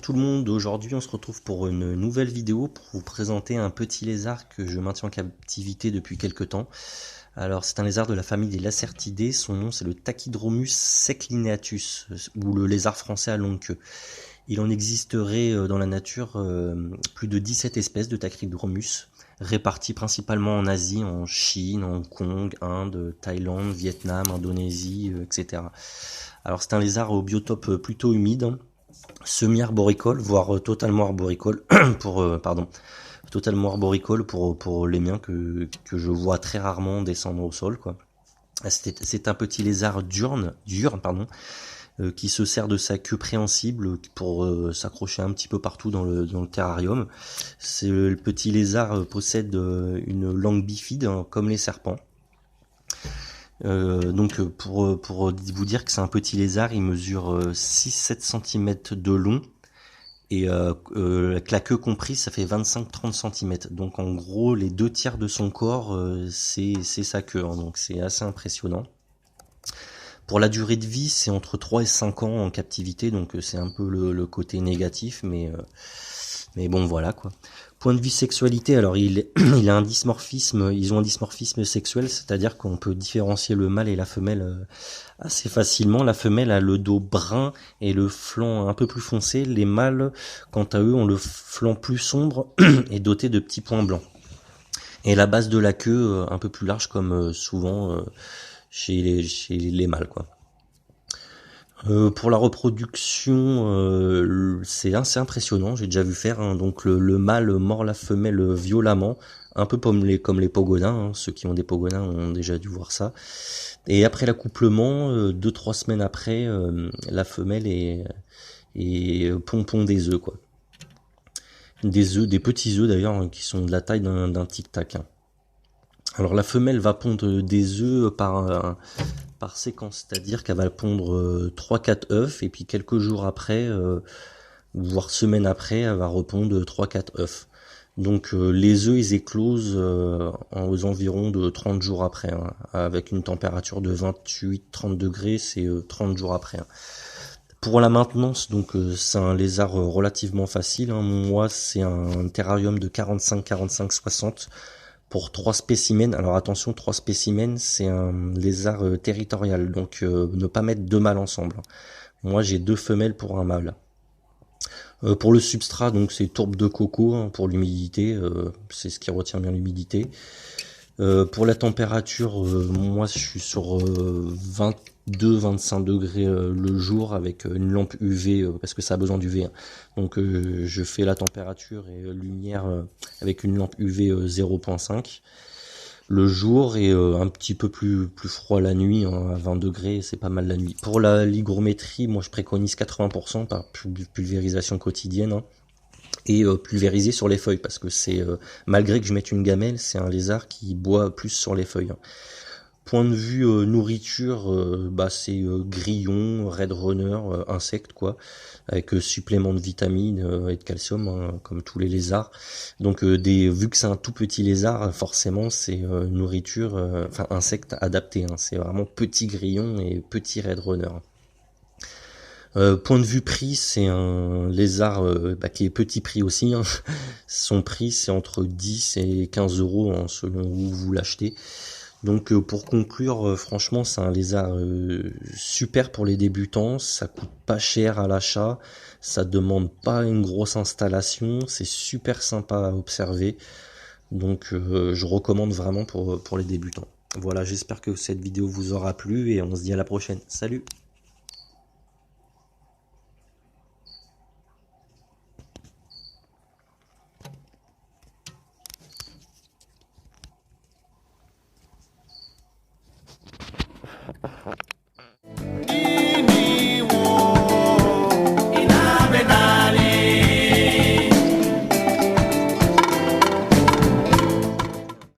tout le monde, aujourd'hui on se retrouve pour une nouvelle vidéo pour vous présenter un petit lézard que je maintiens en captivité depuis quelques temps. Alors c'est un lézard de la famille des Lacertidae, son nom c'est le Tachydromus seclineatus, ou le lézard français à longue queue. Il en existerait dans la nature plus de 17 espèces de Tachydromus, réparties principalement en Asie, en Chine, Hong Kong, Inde, Thaïlande, Vietnam, Indonésie, etc. Alors c'est un lézard au biotope plutôt humide, semi-arboricole, voire totalement arboricole, totalement arboricole pour les miens que je vois très rarement descendre au sol, quoi. C'est un petit lézard diurne, qui se sert de sa queue préhensible pour s'accrocher un petit peu partout dans le terrarium. Le petit lézard possède une langue bifide, hein, comme les serpents. Donc pour vous dire que c'est un petit lézard, il mesure 6-7 cm de long et avec la queue comprise, ça fait 25-30 cm. Donc en gros, les 2/3 de son corps, c'est sa queue, hein, donc c'est assez impressionnant. Pour la durée de vie, c'est entre 3 et 5 ans en captivité, donc c'est un peu le côté négatif, mais bon, voilà, quoi. Point de vue sexualité, alors il a un dimorphisme, ils ont un dimorphisme sexuel, c'est-à-dire qu'on peut différencier le mâle et la femelle assez facilement. La femelle a le dos brun et le flanc un peu plus foncé. Les mâles, quant à eux, ont le flanc plus sombre et doté de petits points blancs. Et la base de la queue un peu plus large, comme souvent chez les mâles, quoi. Pour la reproduction, c'est assez impressionnant, j'ai déjà vu faire, hein. Donc le mâle mord la femelle violemment, un peu comme les pogonins, hein. Ceux qui ont des pogonins ont déjà dû voir ça. Et après l'accouplement, 2-3 semaines après, la femelle pond des œufs, quoi. Des petits œufs d'ailleurs, hein, qui sont de la taille d'un tic-tac, hein. Alors la femelle va pondre des œufs par séquence, c'est-à-dire qu'elle va pondre 3-4 œufs et puis quelques jours après, voire semaines après, elle va repondre 3-4 œufs. Donc les œufs ils éclosent aux environs de 30 jours après, hein, avec une température de 28-30 degrés, c'est 30 jours après, hein. Pour la maintenance, donc c'est un lézard relativement facile, hein. Moi c'est un terrarium de 45-45-60 pour 3 spécimens. Alors attention, 3 spécimens, c'est un lézard territorial, donc ne pas mettre 2 mâles ensemble. Moi j'ai 2 femelles pour un mâle. Pour le substrat, donc c'est tourbe de coco, hein, pour l'humidité, c'est ce qui retient bien l'humidité. Pour la température, moi je suis sur 22-25 degrés le jour avec une lampe UV, parce que ça a besoin d'UV, hein. Donc je fais la température et lumière avec une lampe UV 0.5 le jour, et un petit peu plus froid la nuit, hein, à 20 degrés, c'est pas mal la nuit. Pour l'hygrométrie, moi je préconise 80% par pulvérisation quotidienne, hein, et pulvériser sur les feuilles, parce que c'est malgré que je mette une gamelle, c'est un lézard qui boit plus sur les feuilles, hein. Point de vue nourriture, c'est grillon, red runner, insectes, quoi, avec supplément de vitamines et de calcium, hein, comme tous les lézards. Donc vu que c'est un tout petit lézard, forcément c'est nourriture, insectes adaptés, hein. C'est vraiment petit grillon et petit red runner. Point de vue prix, c'est un lézard qui est petit prix aussi, hein. Son prix c'est entre 10 et 15 euros, hein, selon où vous l'achetez. Donc pour conclure, franchement c'est un lézard super pour les débutants, ça coûte pas cher à l'achat, ça demande pas une grosse installation, c'est super sympa à observer. Donc je recommande vraiment pour les débutants. Voilà, j'espère que cette vidéo vous aura plu et on se dit à la prochaine. Salut!